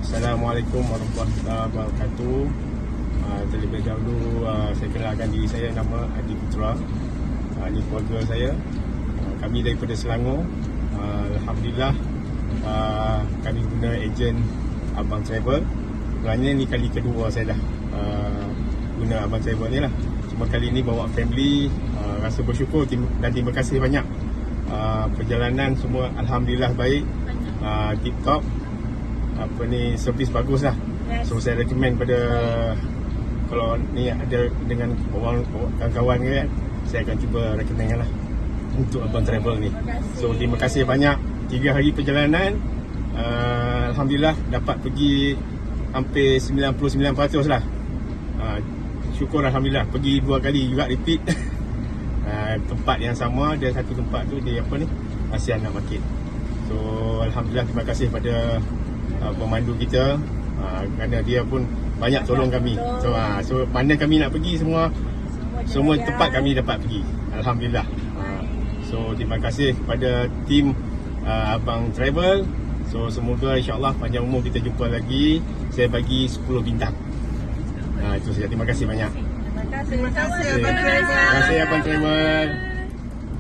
Assalamualaikum warahmatullahi wabarakatuh. Terlebih dahulu saya kenalkan diri saya, nama Adi Putra. Ini keluarga saya. Kami daripada Selangor. Alhamdulillah kami guna ejen Abang Travel. Sebenarnya ni kali kedua saya dah guna Abang Travel ni lah. Cuma kali ni bawa family. Rasa bersyukur dan terima kasih banyak. Perjalanan semua Alhamdulillah baik, tip top. Servis bagus lah. So saya recommend pada, kalau ni ada dengan kawan-kawan kan, saya akan cuba recommend lah untuk Abang Travel ni. So terima kasih banyak. 3 hari perjalanan, Alhamdulillah dapat pergi hampir 99% lah. Syukur Alhamdulillah. Pergi 2 kali juga repeat. Tempat yang sama, dia satu tempat tu di Asiana Market. So Alhamdulillah, terima kasih pada pemandu kita, kerana dia pun banyak tolong kami. So mana kami nak pergi, semua tempat kami dapat pergi. Alhamdulillah. So terima kasih kepada tim Abang Travel. So semoga insyaAllah panjang umur kita jumpa lagi. Saya bagi 10 bintang. Itu saja. Terima kasih banyak. Terima kasih Abang Terima kasih Abang Travel.